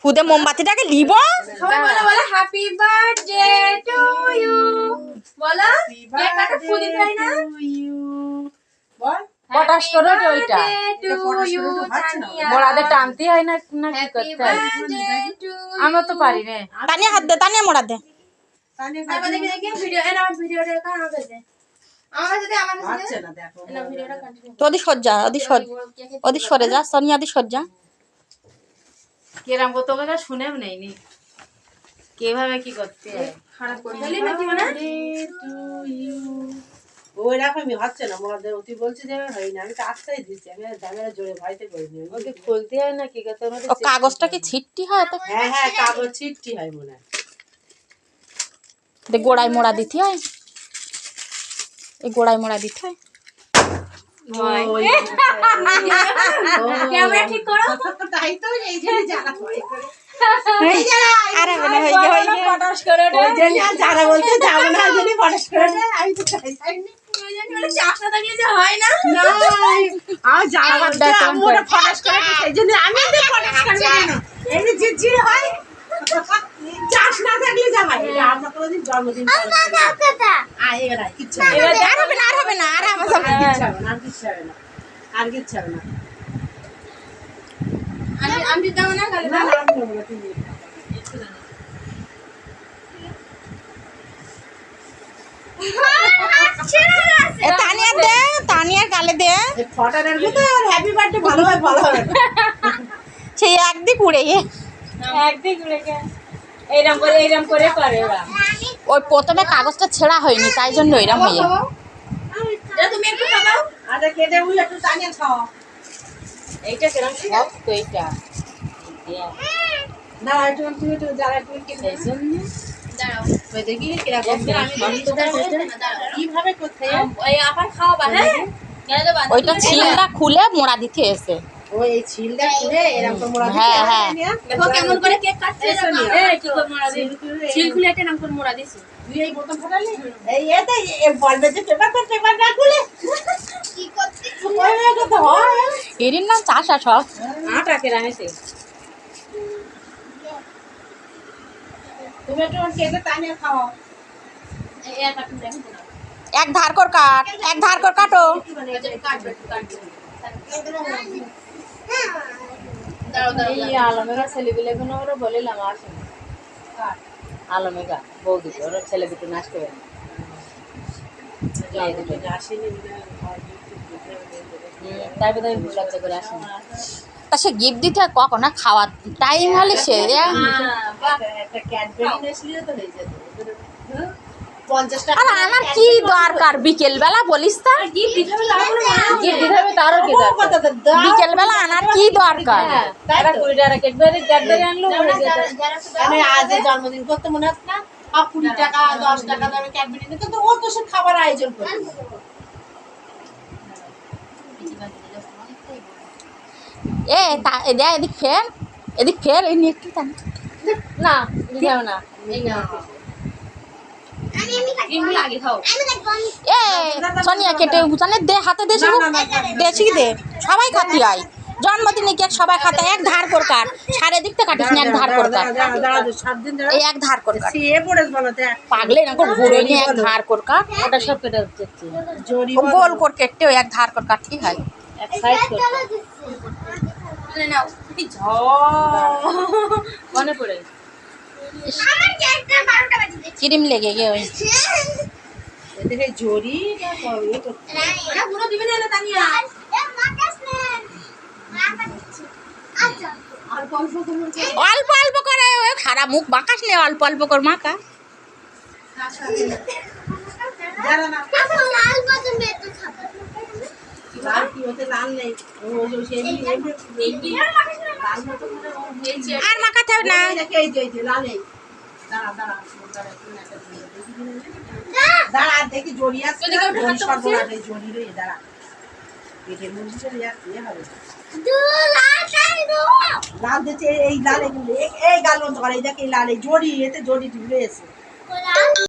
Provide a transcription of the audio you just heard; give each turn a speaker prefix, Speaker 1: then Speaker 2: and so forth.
Speaker 1: ফুদে মোমবাতিটাকে নিব।
Speaker 2: সবাই বলো বলো হ্যাপি বার্থডে টু ইউ। বলো কেক কাটা ফুদি তাই না?
Speaker 3: বল
Speaker 1: পটাশ করে ওইটা মোড়াতে টানতে হয় না না কি করতে হয়? আমরা তো পারি না। তানিয়া হাত দে, তানিয়া মোড়া দে।
Speaker 2: তারপর দেখি দেখি ভিডিও এর আমার ভিডিওটা কার আমাকে দে। আমার যদি
Speaker 3: আচ্ছা না দেখো
Speaker 2: না ভিডিওটা কন্টিনিউ।
Speaker 1: তো ওদি সজ্জা, ওদি সরে যা, সোনিয়া দি সজ্জা। কেরাম কত কথা শুনেও নেইনি কিভাবে কি করতে হয়।
Speaker 2: খারাপ করে দিলি নাকি মানে?
Speaker 3: ওই রকমই হচ্ছে না মোড়া দেব। তুই বলছিস যে হয় না, আমি তো আস্তেই দিচ্ছি, আমি দামের জোরে ভয়তে করিনি।
Speaker 1: ওকে খুলতে হয় না কি করতে হয়? ও কাগজটা কি ছিটটি হয় তো?
Speaker 3: হ্যাঁ হ্যাঁ কাগজ ছিটটি হয় মনে হয়।
Speaker 1: দে গোড়ায় মোড়া দিতে হয়, এই গোড়ায় মোড়া দিতে হয়।
Speaker 2: ক্যামেরা ঠিক করো।
Speaker 3: তাই তো এই যে যারা ভয় করে
Speaker 1: আরে মনে হয় যে ওই যে
Speaker 2: পটাশ করে
Speaker 3: ওই জন্য আর যারা বলতে যাবো না ওই জন্য পটাশ করে দেয়। আমি তো চাইনি
Speaker 2: ওই জন্য বলে চাপ না থাকলে যে হয় না।
Speaker 3: না আর যারা বলতে আমি ওটা পটাশ করে দিই, সেই জন্য আমি তো পটাশ করে দিই না। এই যে ঝিরঝির হয় চাষ না থাকলে যা হয়। এটা আমরা কোনোদিন জন্মদিন পালন করি না। এবার কিচ্ছু হবে না।
Speaker 1: আর হবে না, আর হবে না, আর আমার
Speaker 3: আর কিচ্ছু হবে না, আর কিচ্ছু হবে না, আর কিচ্ছু হবে না।
Speaker 2: আমি দাও না খালি
Speaker 3: না না আমি নেবো না, তুমি নিয়ে নাও।
Speaker 1: এ তানিয়া দে, তানিয়ার গালে দে।
Speaker 3: এই ফটারের মধ্যে আর হ্যাপি বার্থডে ভালোভাবে বলা হবে না।
Speaker 1: সেই একদিক উড়ে গিয়ে
Speaker 2: একদিক উড়ে গে এইরকম করে করে ওরা।
Speaker 1: ওই প্রথমে কাগজটা ছেঁড়া হয়নি, তাই জন্য এরকম হয়ে যায়।
Speaker 2: যা তুমি একটু খাও।
Speaker 3: আরে কেটে উই একটু টানিয়ে খাও।
Speaker 1: এইটা কেরম শক্ত এইটা।
Speaker 3: না একটু তুমি একটু যারা একটু কেটে
Speaker 1: সেই জন্য
Speaker 2: দাঁড়াও।
Speaker 3: ওই দেখি কিরকম কিভাবে করতে হয়।
Speaker 2: ওই আবার খাওয়াবা হ্যাঁ? গেলে তো বাদ।
Speaker 1: ওইটা ছিলটা খুলে মোড়া দিতে এসে।
Speaker 3: ওই এই ছিলটা খুলে এরকম মোড়া দিতে
Speaker 1: হ্যাঁ,
Speaker 3: হয়
Speaker 1: হ্যাঁ।
Speaker 2: দেখো কেমন করে কেক কাটছে।
Speaker 3: এসো নিয়ে।
Speaker 2: এই কি করে মোড়া দিই? ছিল খুলে এটা নাম করে মোড়া দিছি।
Speaker 3: তুই এই বোতাম ফাটালি এই এতে বলবে যে পেপার না খুলে কি করতে ওই এটা তো হয়।
Speaker 1: এরির নাম চাষা সব।
Speaker 2: আটা কে রামেছে।
Speaker 3: তুমি একটু কেটে টানিয়ে খাও।
Speaker 2: এই এটা তুমি দেখো না।
Speaker 1: এক ধার কর কাট, এক ধার কর কাটো।
Speaker 2: কাটবে। দাঁড়াও
Speaker 1: এই আলমেগা ছেলেপিলেগুলো ওরা বলিলাম আসে না। আলমেগা বৌদি ওরা ছেলে দুটো নাচ করে
Speaker 3: আসেনি
Speaker 1: তাই বোধ হয় লজ্জা করে আসে না। তা সে গিফট দিতে হয় কখন না খাওয়ার টাইম হলে সে
Speaker 3: একটা ক্যাডবেরি নেসলে তো হয়ে যেত 50 টাকা।
Speaker 1: আর আমার কি দরকার বিকেল বেলা বলিস তা
Speaker 2: গিফট দিতে হবে তারপরে
Speaker 1: গিফট দিতে হবে তারও কি দরকার বিকেল বেলা আনার কি দরকার
Speaker 3: তাই তো
Speaker 1: 20 টাকা ক্যাডবেরি আনলো
Speaker 3: আমি আজ জন্মদিন করতে মনে হচ্ছে না 20 টাকা 10 টাকা দামে ক্যাডবেরি নিতে, কিন্তু ও তো সে খাবার আয়োজন করে।
Speaker 1: এ তা এদিক ফের এই নিয়ে একটু টান
Speaker 2: না দিতে হবে না। এই না। ক্রিমগুলো আগে খাও।
Speaker 1: এ সোনিয়া কেটে উচানে দে হাতে দে শুধু দেছি দে সবাই খাতি হয় জন্মদিনে কেক সবাই খাতে এক ধার কর কাট সারে দিক থেকে কাটিস না এক ধার কর কাট
Speaker 3: দাঁড়া 7 দিন দাঁড়া
Speaker 1: এই এক ধার কর কাট
Speaker 3: সে পড়ে বলতে
Speaker 1: পাগলে না কো ঘুরে নিয়ে এক ধার কর কাট ওটা সব কেটে দিচ্ছি
Speaker 3: জরি
Speaker 1: গোল কর কেটে এক ধার কর কাট কি হয়
Speaker 3: এক সাইড করতে
Speaker 2: তুলে নাও। কি ঝ
Speaker 1: মনে পড়ে ক্রিম লেগে গে ওই
Speaker 3: এদিকে জরি না কবে করতে
Speaker 2: ওরা পুরো দিবে না তানিয়া।
Speaker 1: অল্প অল্প করে ওই খারাপ মুখ বাঁকাস নে অল্প অল্প কর মাকা
Speaker 3: যারা না লাল কি হতে লাল নেই ও যে সেই লাল মতো করে ও নিয়েছে
Speaker 1: আর মাখাতে হবে না
Speaker 3: এই যে লাল এই দাঁড়া দাঁড়া দেখি জড়ি আছে না জড়ি সব আছে জড়ি রে দাঁড়া পেটের মধ্যে চলে যাচ্ছে হবে লাল দিচ্ছে এই লাল এই গাল বন্ধ করে এই দেখ এই লাল এই জড়ি এতে জড়ি ঢুকে আছে